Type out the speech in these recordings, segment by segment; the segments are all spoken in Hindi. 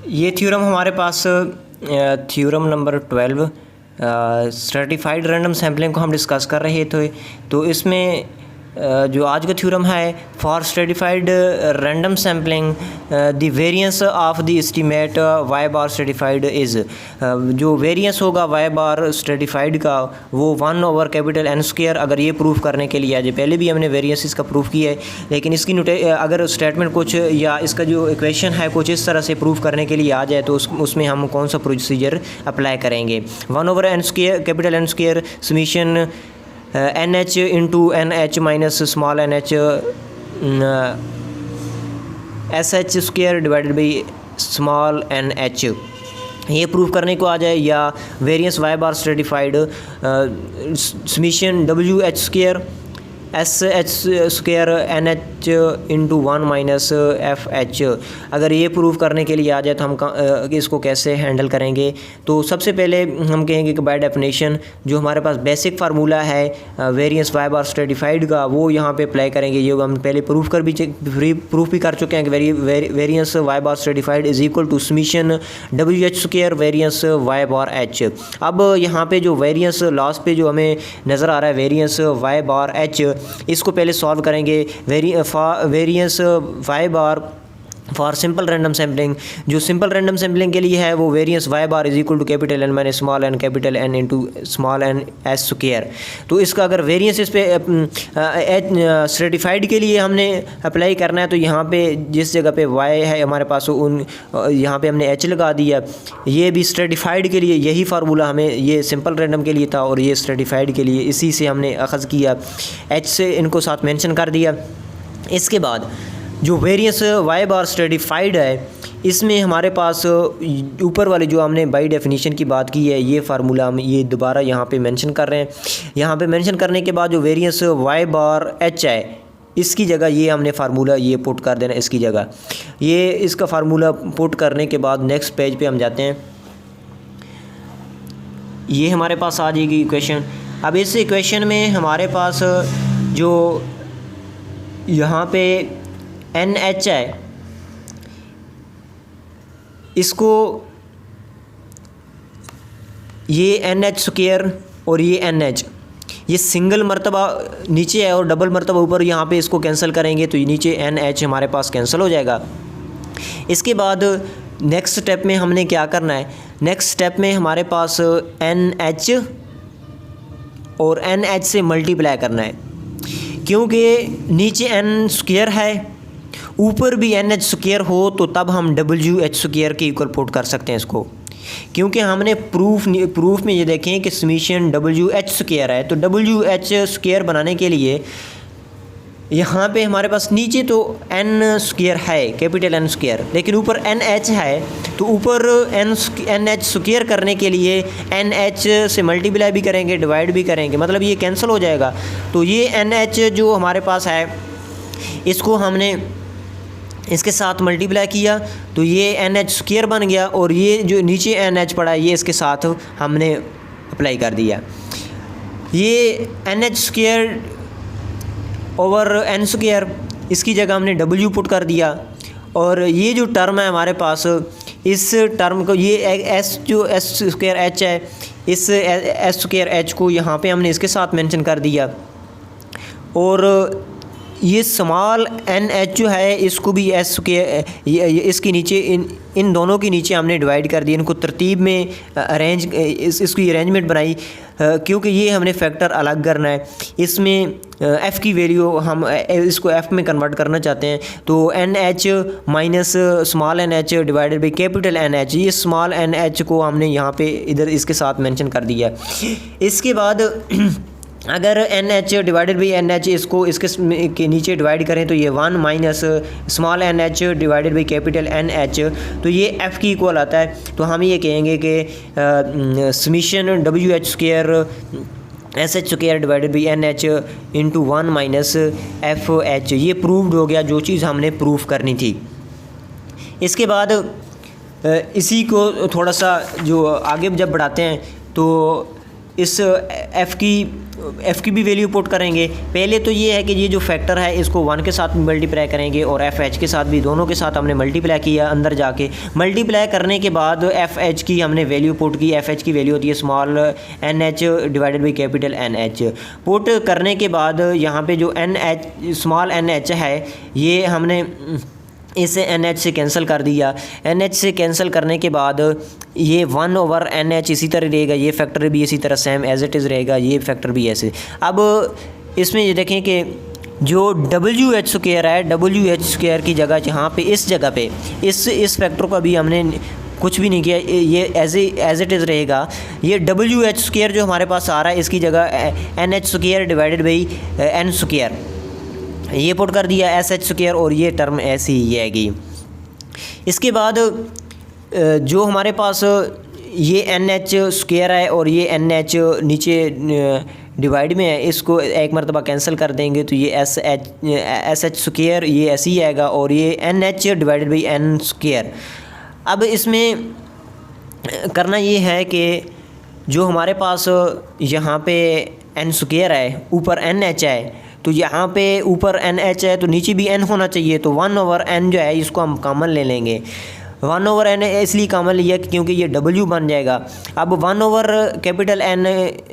ये थ्योरम हमारे पास theorem number 12 stratified random sampling को हम डिस्कस कर रहे थे। तो इसमें जो आज का थ्योरम है, for stratified random sampling the variance of the estimate Y bar stratified is, जो वेरिएंस होगा वाई बार स्ट्रेटिफाइड का वो 1/N²। अगर ये प्रूफ करने के लिए आज पहले भी हमने वेरिएंस इसका प्रूफ किया है, लेकिन इसकी अगर स्टेटमेंट कुछ या इसका जो इक्वेशन है कुछ इस तरह से प्रूफ करने के लिए आ जाए तो उसमें हम कौन सा प्रोसीजर अप्लाई करेंगे। 1/N² summation NH into NH minus small NH SH² divided by small NH, ये प्रूफ करने को आ जाए। या variance Y bar stratified summation WH² SH² NH into 1 minus FH, अगर ये प्रूव करने के लिए आ जाए तो हम इसको कैसे हैंडल करेंगे। तो सबसे पहले हम कहेंगे कि बाय डेफिनेशन जो हमारे पास बेसिक फार्मूला है वेरिएंस वाई बार स्ट्रेटिफाइड का वो यहाँ पे अप्लाई करेंगे। ये हम पहले प्रूफ भी कर चुके हैं कि variance Y bar stratified is equal to summation WH² variance Y bar H। अब यहाँ पे जो वेरिएंस लास्ट पे जो हमें नज़र आ रहा है वेरिएंस वाई बार H, इसको पहले सॉल्व करेंगे। Variance Y bar for simple random sampling, जो सिंपल रैंडम सैम्पलिंग के लिए है वो variance Y bar is equal to capital N minus small n capital N into small n S²। तो इसका अगर वेरिएंस इस पे स्ट्रेटिफाइड के लिए हमने अप्लाई करना है तो यहाँ पे जिस जगह पे y है हमारे पास यहाँ पे हमने h लगा दिया। ये भी स्ट्रेटिफाइड के लिए यही फार्मूला हमें, ये सिंपल रैंडम के लिए था और ये स्ट्रेटिफाइड के लिए इसी से हमने अखज़ किया, h से इनको साथ मेंशन कर दिया। इसके बाद जो वेरिएंस वाई बार स्ट्रेटिफाइड है इसमें हमारे पास ऊपर वाले जो हमने बाई डेफिनेशन की बात की है ये फार्मूला हम ये दोबारा यहाँ पे मेंशन कर रहे हैं। यहाँ पे मेंशन करने के बाद जो वेरिएंस वाई बार H है इसकी जगह ये हमने फार्मूला ये पुट कर देना इसकी जगह। ये इसका फार्मूला पुट करने के बाद नेक्स्ट पेज पे हम जाते हैं। ये हमारे पास आ जाएगी इक्वेशन। अब इस इक्वेशन में हमारे पास जो यहाँ पे NH है इसको ये NH² और ये NH ये सिंगल मर्तबा नीचे है और डबल मर्तबा ऊपर, यहाँ पे इसको कैंसिल करेंगे तो ये नीचे NH हमारे पास कैंसिल हो जाएगा। इसके बाद नेक्स्ट स्टेप में हमने क्या करना है, नेक्स्ट स्टेप में हमारे पास NH और NH से मल्टीप्लाई करना है क्योंकि नीचे N² है ऊपर भी NH² हो तो तब हम WH² के इक्वल पुट कर सकते हैं इसको, क्योंकि हमने प्रूफ में ये देखें कि समीशन WH² है। तो WH² बनाने के लिए यहाँ पे हमारे पास नीचे तो N² है कैपिटल N², लेकिन ऊपर NH है तो ऊपर NH² करने के लिए NH से मल्टीप्लाई भी करेंगे डिवाइड भी करेंगे, मतलब ये कैंसिल हो जाएगा। तो ये NH जो हमारे पास है इसको हमने इसके साथ मल्टीप्लाई किया तो ये NH² बन गया और ये जो नीचे NH पड़ा है ये इसके साथ हमने अप्लाई कर दिया। ये NH² ओवर N² इसकी जगह हमने W पुट कर दिया और ये जो टर्म है हमारे पास इस टर्म को ये S जो S²H है इस S²H को यहाँ पे हमने इसके साथ मेंशन कर दिया और ये स्मॉल NH जो है इसको भी इसके नीचे इन दोनों के नीचे हमने डिवाइड कर दिया, इनको तरतीब में इसकी अरेंजमेंट बनाई क्योंकि ये हमने फैक्टर अलग करना है। इसमें f की वैल्यू हम इसको f में कन्वर्ट करना चाहते हैं तो NH minus small NH divided by capital NH, ये स्मॉल NH को हमने यहाँ पे इधर इसके साथ मेंशन कर दिया। इसके बाद अगर NH डिवाइडेड बाई NH इसको इसके के नीचे डिवाइड करें तो ये 1 minus small NH divided by capital NH, तो ये f की इक्वल आता है। तो हम ये कहेंगे कि summation WH² SH² divided by NH into 1 minus FH, ये प्रूव्ड हो गया जो चीज़ हमने प्रूफ करनी थी। इसके बाद इसी को थोड़ा सा जो आगे जब बढ़ाते हैं तो इस f की एफ़ की भी वैल्यू पुट करेंगे। पहले तो ये है कि ये जो फैक्टर है इसको 1 के साथ मल्टीप्लाई करेंगे और एफ एच के साथ भी, दोनों के साथ हमने मल्टीप्लाई किया। अंदर जाके मल्टीप्लाई करने के बाद एफ एच की हमने वैल्यू पुट की। एफ एच की वैल्यू होती है small N H divided by capital N H. Put करने के बाद यहाँ पे जो N H small N H है ये हमने इसे एन एच से कैंसिल कर दिया। एन एच से कैंसिल करने के बाद ये 1 एन एच इसी तरह रहेगा, ये फैक्टर भी इसी तरह सेम एज इट इज़ रहेगा, ये फैक्टर भी ऐसे। अब इसमें ये देखें कि जो डब्ल्यू एच स्क्वायर है, डब्ल्यू एच स्क्वायर की जगह यहाँ पे इस जगह पे इस फैक्टर को अभी हमने कुछ भी नहीं किया, ये एज इट इज़ रहेगा। ये डब्ल्यू एच स्क्वायर जो हमारे पास आ रहा है इसकी जगह N H square divided by N square ये पुट कर दिया, एस एच स्क्वायर, और ये टर्म ऐसी ही आएगी। इसके बाद जो हमारे पास ये एन एच स्क्वायर है और ये एन एच नीचे डिवाइड में है, इसको एक मरतबा कैंसिल कर देंगे तो ये एस एच स्क्वायर ये ऐसे ही आएगा और ये N H divided by N square. अब इसमें करना ये है कि जो हमारे पास यहाँ पे एन स्क्वायर है, ऊपर एन एच है, तो यहाँ पे ऊपर एन एच है तो नीचे भी एन होना चाहिए, तो 1/n जो है इसको हम कॉमन ले लेंगे। 1/n इसलिए कॉमन लिया क्योंकि ये w बन जाएगा। अब 1/N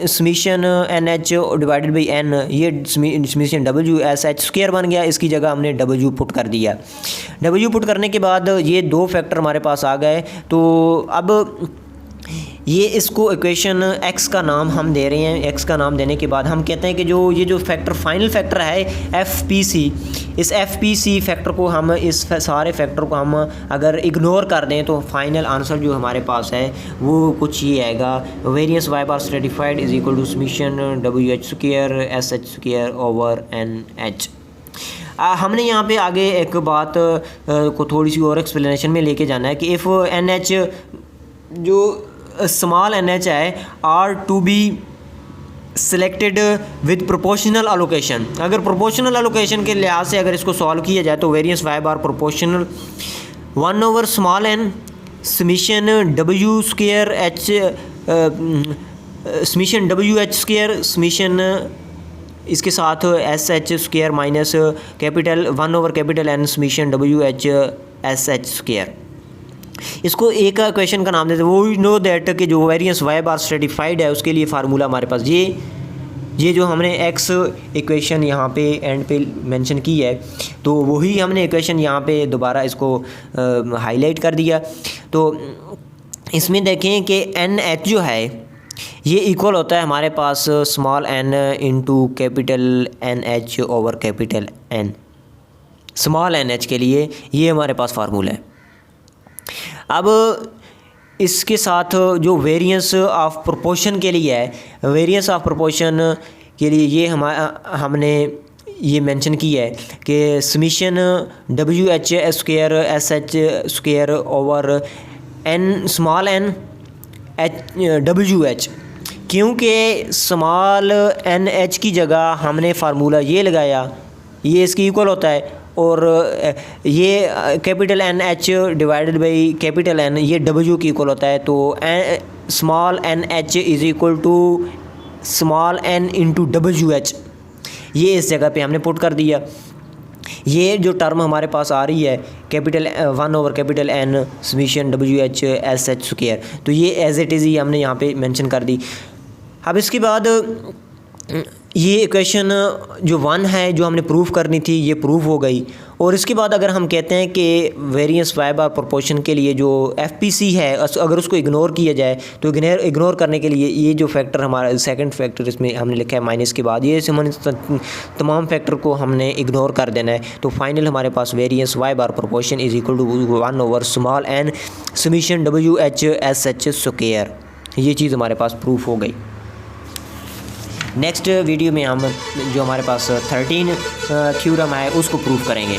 summation N H divided by n, ये summation w S H square बन गया, इसकी जगह हमने w पुट कर दिया। w पुट करने के बाद ये दो फैक्टर हमारे पास आ गए। तो अब ये इसको इक्वेशन x का नाम हम दे रहे हैं। x का नाम देने के बाद हम कहते हैं कि जो ये जो फैक्टर फाइनल फैक्टर है FPC, इस FPC फैक्टर को हम इस सारे फैक्टर को हम अगर इग्नोर कर दें तो फाइनल आंसर जो हमारे पास है वो कुछ ये आएगा, variance y bar stratified is equal to summation WH square SH square over NH। हमने यहाँ पे आगे एक बात को थोड़ी सी और एक्सप्लेनेशन में लेके जाना है कि इफ़ NH जो स्मॉल एन एच है are to be selected with proportional allocation, अगर प्रोपोर्शनल अलोकेशन के लिहाज से अगर इसको सॉल्व किया जाए तो variance y bar proportional 1/n summation w square h summation WH square summation इसके साथ SH square minus capital 1/N summation WH SH square. इसको एक क्वेश्चन का नाम देते हैं, वो नो दैट कि जो वेरियंस y बार स्ट्रेटिफाइड है उसके लिए फार्मूला हमारे पास ये जो हमने x इक्वेशन यहाँ पे एंड पे मेंशन की है तो वही हमने इक्वेशन यहाँ पे दोबारा इसको हाईलाइट कर दिया। तो इसमें देखें कि NH जो है ये इक्वल होता है हमारे पास small n into capital NH over capital N। Small NH के लिए ये हमारे पास फार्मूला है। अब इसके साथ जो वेरियंस ऑफ प्रोपोर्शन के लिए है, वेरियंस ऑफ प्रोपोर्शन के लिए ये हमने ये मेंशन किया है कि summation WH square SH square over n small n WH, क्योंकि स्मॉल NH की जगह हमने फार्मूला ये लगाया, ये इसकी इक्वल होता है, और ये capital NH divided by capital N ये W की इक्वल होता है। तो small NH is equal to small n into WH, ये इस जगह पे हमने पुट कर दिया। ये जो टर्म हमारे पास आ रही है capital 1/N summation WH SH square, तो ये एज इट इज़ ही हमने यहाँ पे मेंशन कर दी। अब इसके बाद ये इक्वेशन जो 1 है जो हमने प्रूफ करनी थी ये प्रूफ हो गई। और इसके बाद अगर हम कहते हैं कि वेरियंस y बार प्रोपोर्शन के लिए जो FPC है अगर उसको इग्नोर किया जाए तो इग्नोर करने के लिए ये जो फैक्टर हमारा सेकंड फैक्टर इसमें हमने लिखा है माइनस के बाद, ये हमने तमाम फैक्टर को हमने इग्नोर कर देना है। तो फाइनल हमारे पास variance y bar proportion is equal to 1/n summation WH SH square. ये चीज़ हमारे पास प्रूफ हो गई। नेक्स्ट वीडियो में हम जो हमारे पास 13 थ्योरम है उसको प्रूफ करेंगे।